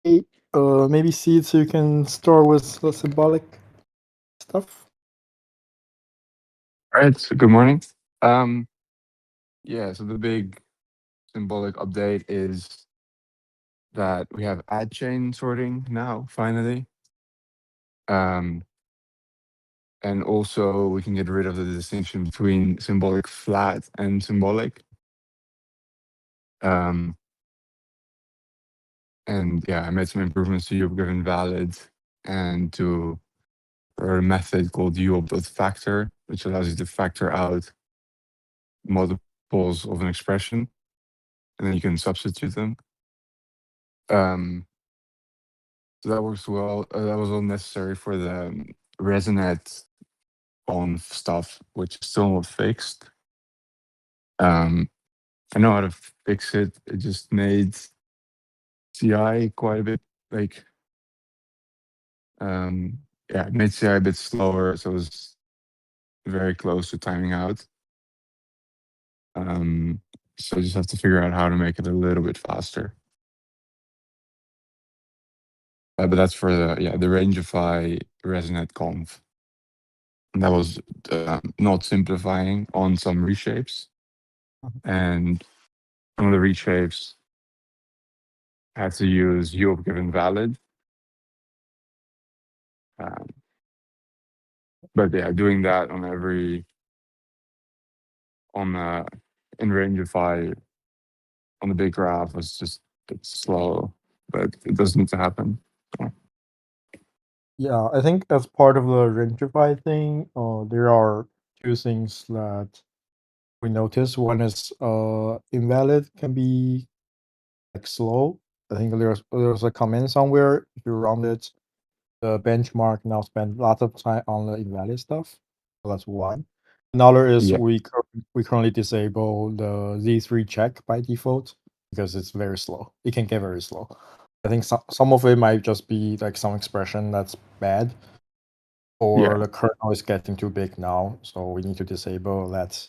Hey, maybe seeds you can store with the symbolic stuff. All right, so good morning. Um, so the big symbolic update is that we have ad chain sorting now, finally. Um, and also we can get rid of the distinction between symbolic flat and symbolic. Um, and yeah, I made some improvements to you've given valid and to a method called factor, which allows you to factor out multiples of an expression, and then you can substitute them. So that works well. That was all necessary for the ResNet on stuff, which is still not fixed. Um, I know how to fix it. It just made CI quite a bit like it made CI a bit slower, so it was very close to timing out. So I just have to figure out how to make it a little bit faster. But that's for the Rangeify ResNet conf. And that was not simplifying on some reshapes. And some of the reshapes had to use Europe given valid. Um, but yeah, doing that on in Rangeify on the big graph was just a bit slow, but it does need to happen. So, Yeah, I think as part of the Rangify thing, there are two things that we notice. One is invalid can be like slow. I think there's a comment somewhere. If you run it, the benchmark now spend lots of time on the invalid stuff. So that's one. Another is yeah, we currently disable the Z3 check by default because it's very slow. It can get very slow. I think some of it might just be like some expression that's bad, or yeah, the kernel is getting too big now, so we need to disable that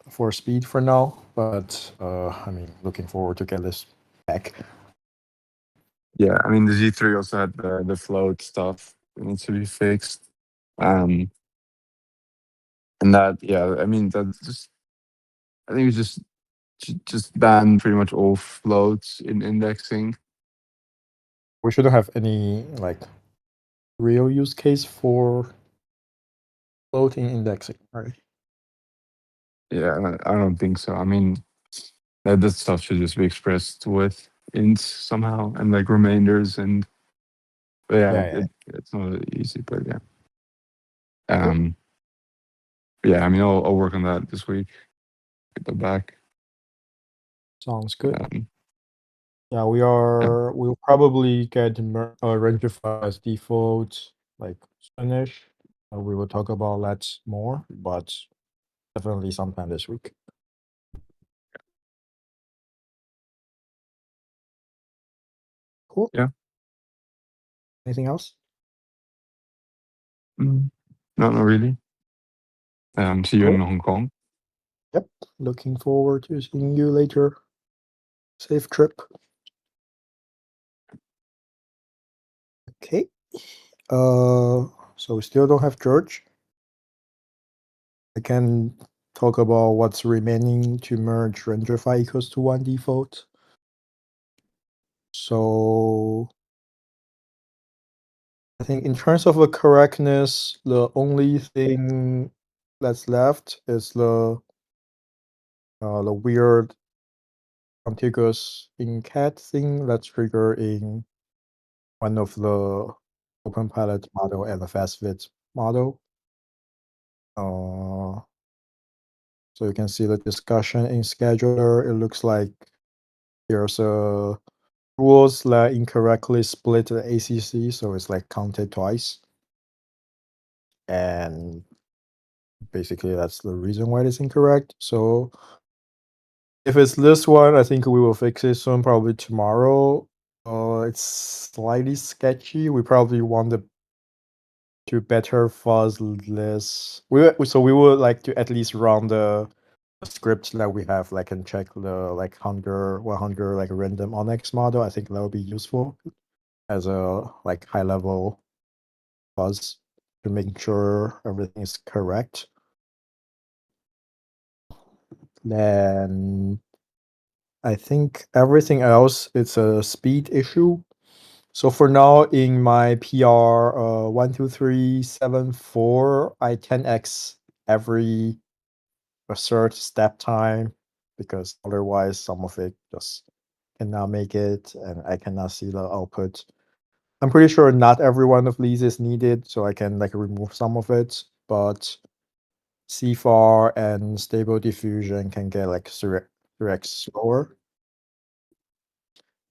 for speed for now. But I mean, looking forward to get this back. yeah. I mean, the Z3 also had the float stuff that needs to be fixed. Um, and that, yeah, I mean, that just, I think it's just ban pretty much all floats in indexing. We shouldn't have any like real use case for floating indexing, right? Yeah, I don't think so. I mean, that stuff should just be expressed with ints somehow and like remainders and but yeah, Yeah, yeah. it's not easy, but yeah. Cool. Um, yeah, I mean, I'll work on that this week. Get that back. Sounds good. Um, Yeah, yeah, we'll probably get Rangify as default like soonish. We will talk about that more, but definitely sometime this week. Cool. yeah. Anything else? Mm, no, not really. See you in Cool. Hong Kong. Yep. Looking forward to seeing you later. Safe trip. Okay. So we still don't have George. I can talk about what's remaining to merge Rangify equals to 1 default. So I think in terms of the correctness, the only thing that's left is the weird contiguous in cat thing that's triggered in one of the open palette model and the fast fit model. So you can see the discussion in scheduler. It looks like there's a rules that incorrectly split the ACC, so it's like counted twice. And basically that's the reason why it's incorrect. So if it's this one, I think we will fix it soon, probably tomorrow. It's slightly sketchy. We probably want to better fuzz this. So we would like to at least run the script that we have like can check the like 100 like random Onyx model. I think that would be useful as a like high level fuzz to make sure everything is correct. Then I think everything else it's a speed issue. So for now in my PR 12374, I 10x every assert step time because otherwise some of it just cannot make it and I cannot see the output. I'm pretty sure not every one of these is needed, so I can like remove some of it, but CFAR and stable diffusion can get like 3x slower.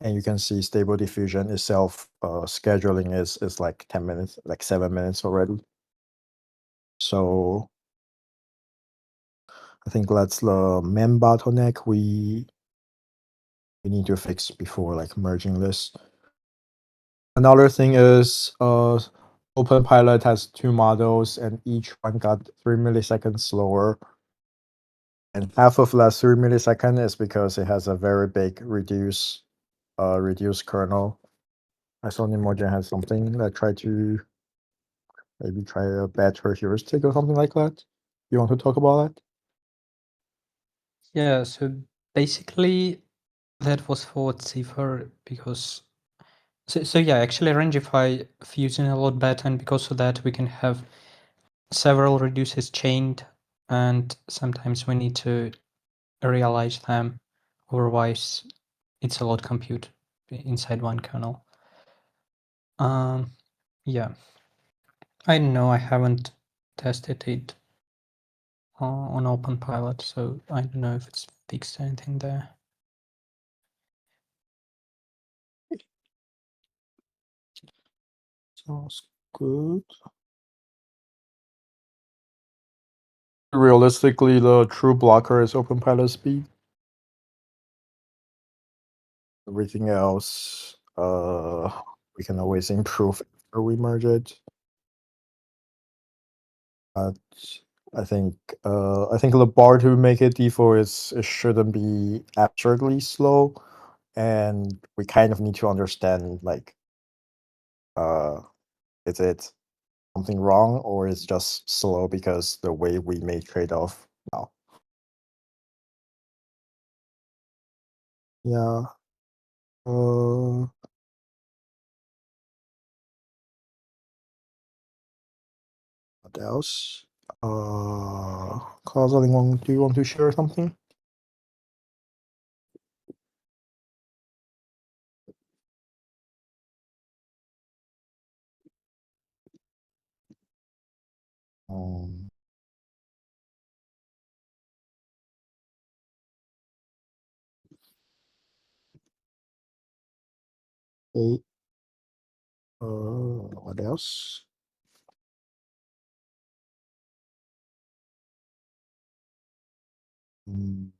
And you can see stable diffusion itself, scheduling is like 10 minutes, like 7 minutes already. So I think that's the main bottleneck we need to fix before like merging this. Another thing is OpenPilot has two models and each one got 3 milliseconds slower. And half of that 3 millisecond is because it has a very big reduced kernel. I saw Nimogen has something that tried to maybe try a better heuristic or something like that. You want to talk about that? Yeah, so basically that was for Cipher because so yeah, actually Rangify fusing a lot better, and because of that we can have several reduces chained, and sometimes we need to realize them, otherwise it's a lot compute inside one kernel. Yeah, I don't know, I haven't tested it on OpenPilot, so I don't know if it's fixed anything there. Sounds good. Realistically, the true blocker is OpenPilot speed. Everything else, we can always improve after we merge it. But I think the bar to make it default is it shouldn't be absurdly slow, and we kind of need to understand like, is it something wrong or is just slow because the way we made trade off now? Yeah. Uh, what else? Klaus, do you want to share something? Um, okay. What else? Mm,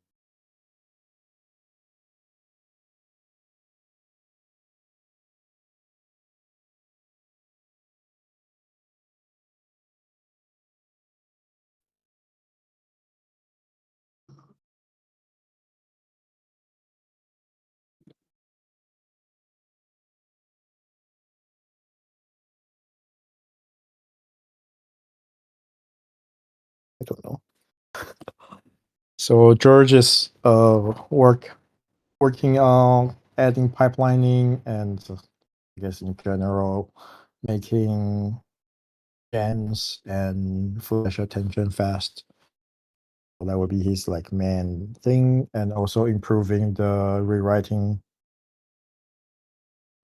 I don't know. So George is working on adding pipelining and I guess in general making gens and flash attention fast. So that would be his like main thing, and also improving the writing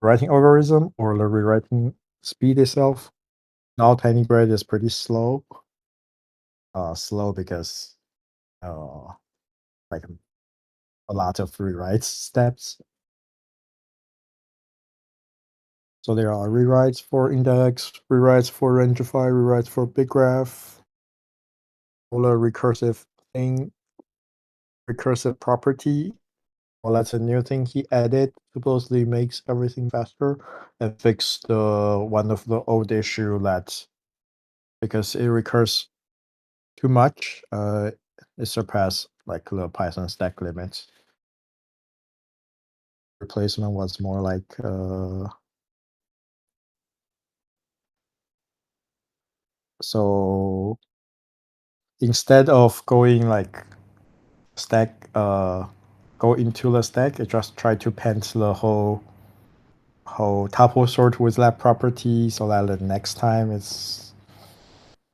algorithm or the rewriting speed itself. Now Tinygrad is pretty slow. Slow because like a lot of rewrites steps. So there are rewrites for index, rewrites for Rangify, rewrites for big graph, all a recursive thing, recursive property. Well, that's a new thing he added. Supposedly makes everything faster and fixed the one of the old issue that because it recurs too much, it surpassed like the Python stack limits. Replacement was more like so instead of going like stack go into the stack, it just try to paint the whole tuple sort with that property so that the next time it's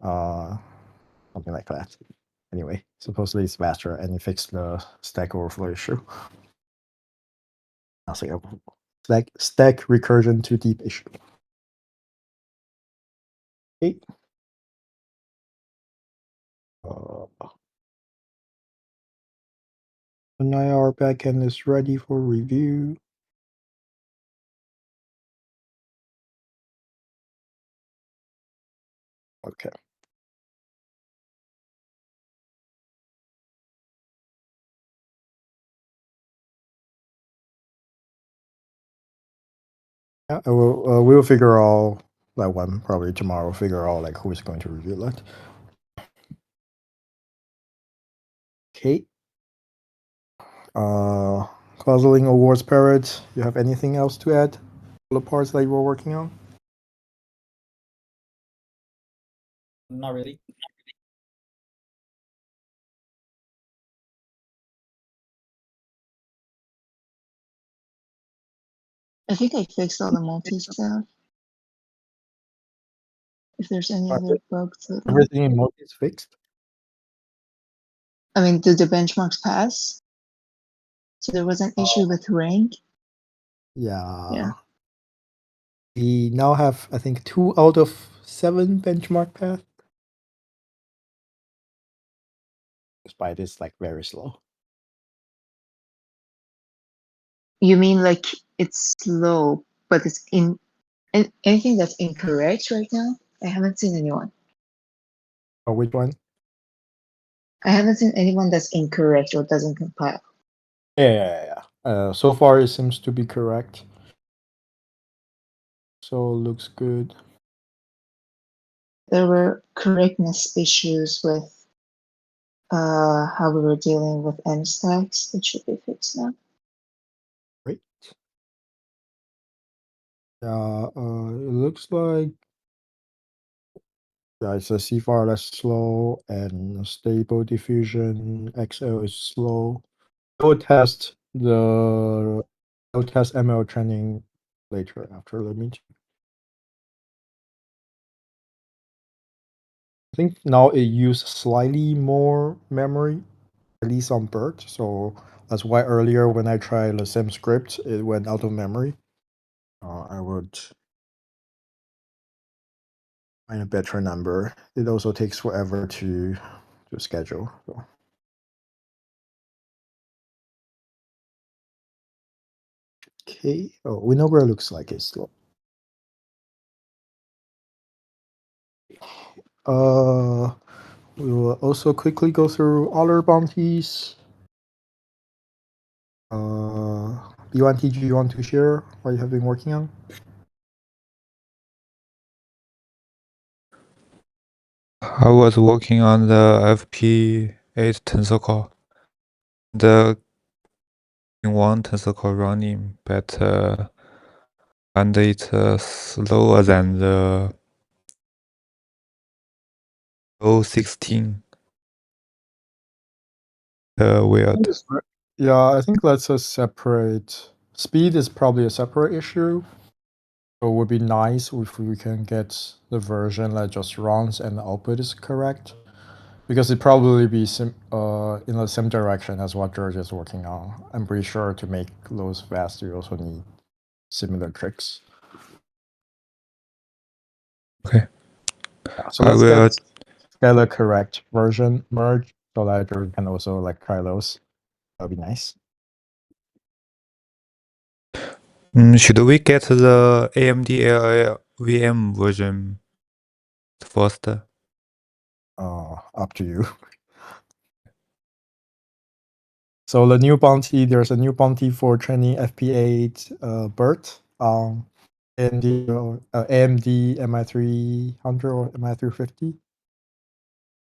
something like that. Anyway, supposedly it's faster and it fixed the stack overflow issue. I'll say stack recursion too deep issue. Okay. Now our backend is ready for review. Okay. Yeah, we'll figure out that one probably tomorrow. Figure out like who is going to review that. Okay. Puzzling awards parrot. You have anything else to add? The parts that you were working on? Not really. I think I fixed all the multi stuff. If there's any other bugs that Everything in mode is fixed. I mean, do the benchmarks pass? So there was an issue with rank. Yeah. We now have, I think, 2 out of 7 benchmark paths. Despite it's like very slow. You mean like it's slow, but it's in anything that's incorrect right now? I haven't seen anyone. Oh, which one? I haven't seen anyone that's incorrect or doesn't compile. Yeah. So far it seems to be correct. So looks good. There were correctness issues with how we were dealing with n stacks. It should be fixed now. Great. Yeah, it looks like it's a CFAR that's slow and stable diffusion. XL is slow. We'll test ML training later after the meeting. I think now it uses slightly more memory, at least on BERT. So that's why earlier when I tried the same script, it went out of memory. I would find a better number. It also takes forever to schedule. So. Okay. Oh, Winograd looks like it's slow. We will also quickly go through other bounties. B1TG, you want to share what you have been working on? I was working on the FP8 tensor core. The one tensor core running, but and it's slower than the O16. Weird. Yeah, I think that's a separate. Speed is probably a separate issue. So it would be nice if we can get the version that just runs and the output is correct. Because it probably be in the same direction as what George is working on. I'm pretty sure to make those fast, you also need similar tricks. Okay. Yeah, so I let's will. get the correct version merged so that George can also like try those. That'd be nice. Should we get the AMD LLVM version first? Up to you. So the new bounty, there's a new bounty for training FP8 BERT AMD MI300 or MI350.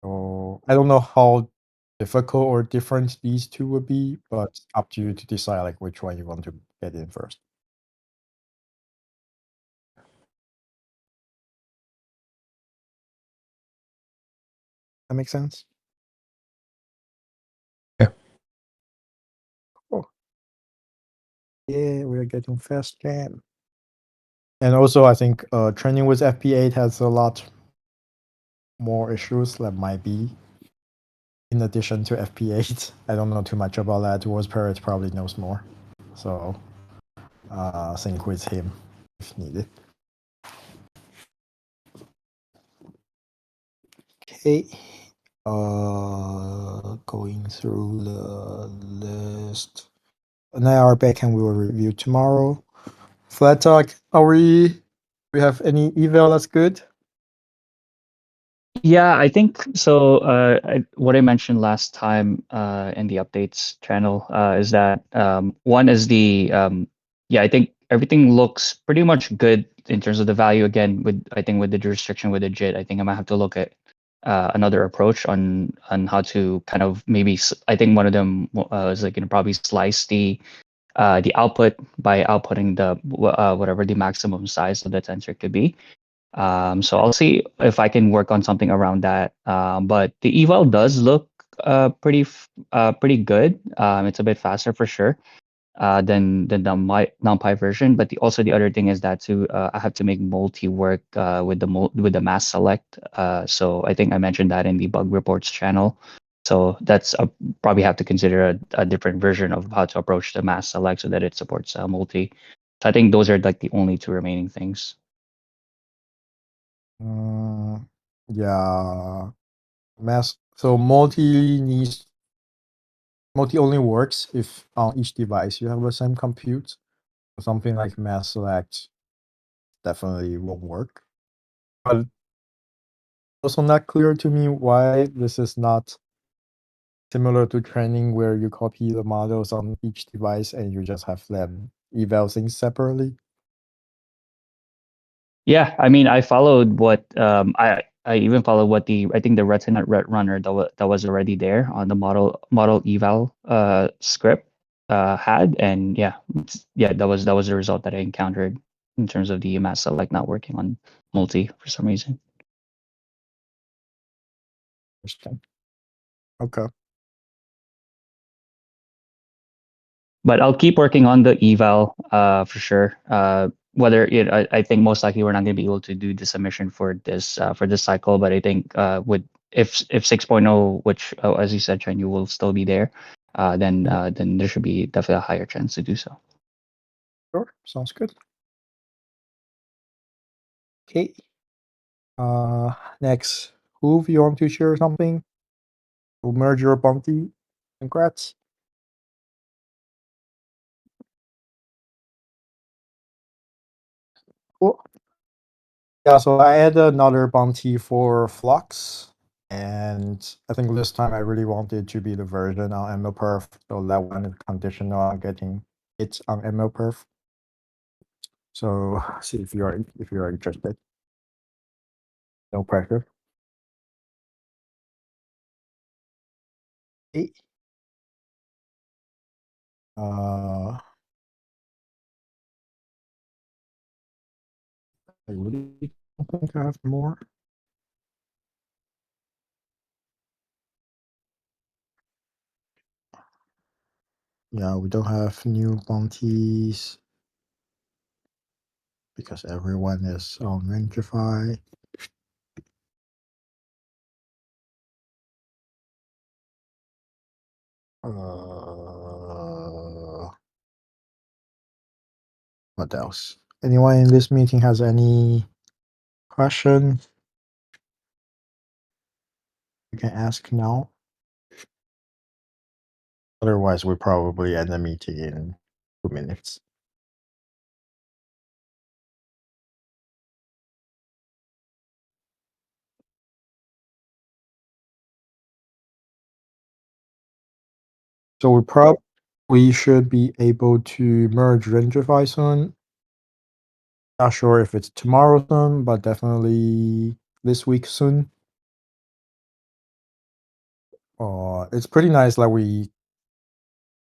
So I don't know how difficult or different these two would be, but up to you to decide like which one you want to get in first. That makes sense? Yeah. Cool. Yeah, we're getting fast jam. And also I think training with FP8 has a lot more issues that might be in addition to FP8. I don't know too much about that. Wars Parrot probably knows more. So sync with him if needed. Okay. Going through the list. Now our backend we will review tomorrow. Flat Talk, we have any eval that's good? Yeah, I think so. What I mentioned last time in the updates channel is that one is I think everything looks pretty much good in terms of the value. Again, I think with the restriction with the JIT, I think I might have to look at another approach on how to kind of I think one of them is like probably slice the output by outputting the whatever the maximum size of the tensor could be. So I'll see if I can work on something around that. But the eval does look pretty good. It's a bit faster for sure than the NumPy version. But also the other thing is that too, I have to make multi work with the mass select. So I think I mentioned that in the bug reports channel. So that's probably have to consider a different version of how to approach the mass select so that it supports multi. So I think those are like the only two remaining things. Yeah. Mass. So multi only works if on each device you have the same compute. Something like mass select definitely won't work. But also not clear to me why this is not similar to training where you copy the models on each device and you just have them eval things separately. Yeah, I mean, I followed what I even followed what I think the Retina Red Runner that was already there on the model eval script had, and yeah, that was the result that I encountered in terms of the mass select not working on multi for some reason. Interesting. Okay. But I'll keep working on the eval for sure. Whether I think most likely we're not going to be able to do the submission for this cycle, but I think with if 6.0, which as you said, Chen, you will still be there, then there should be definitely a higher chance to do so. Sure. Sounds good. Okay. Next, Hoove, you want to share something? We'll merge your bounty. Congrats. Cool. Yeah, so I added another bounty for Flux, and I think this time I really wanted to be the version on MLPerf, so that one is conditional on getting it on MLPerf. So see if you are interested. No pressure. Okay. I really don't think I have more. Yeah, we don't have new bounties because everyone is on Rangify. What else? Anyone in this meeting has any question? You can ask now. Otherwise, we probably end the meeting in 2 minutes. So we should be able to merge Rangify soon. Not sure if it's tomorrow soon, but definitely this week soon. It's pretty nice that we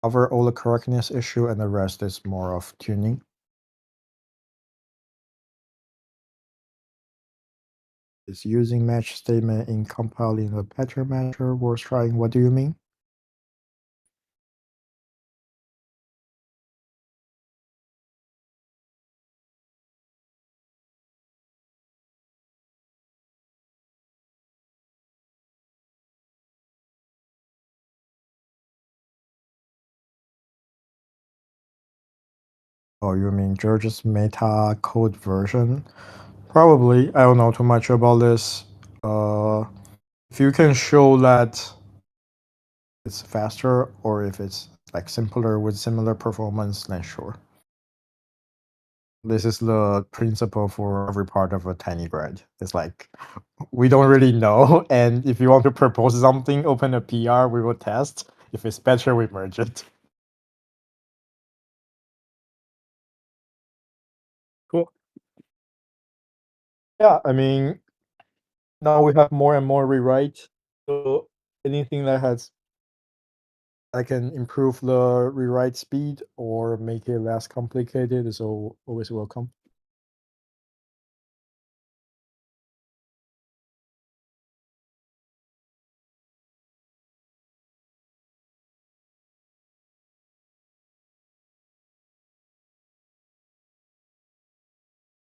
cover all the correctness issue and the rest is more of tuning. Is using match statement in compiling the pattern matcher worth trying? What do you mean? Oh, you mean George's meta code version? Probably. I don't know too much about this. If you can show that it's faster or if it's like simpler with similar performance, then sure. This is the principle for every part of a Tinygrad. It's like we don't really know, and if you want to propose something, open a PR, we will test. If it's better, we merge it. Cool. Yeah, I mean, now we have more and more rewrite. So anything that can improve the rewrite speed or make it less complicated is always welcome.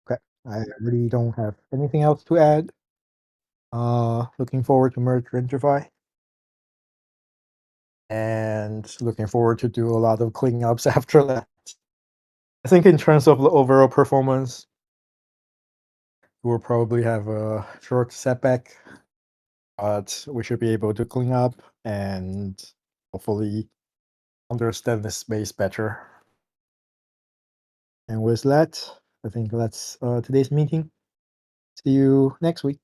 Okay, I really don't have anything else to add. Looking forward to merge Rentify. And looking forward to do a lot of cleanups after that. I think in terms of the overall performance, we'll probably have a short setback, but we should be able to clean up and hopefully understand the space better. And with that, I think that's today's meeting. See you next week.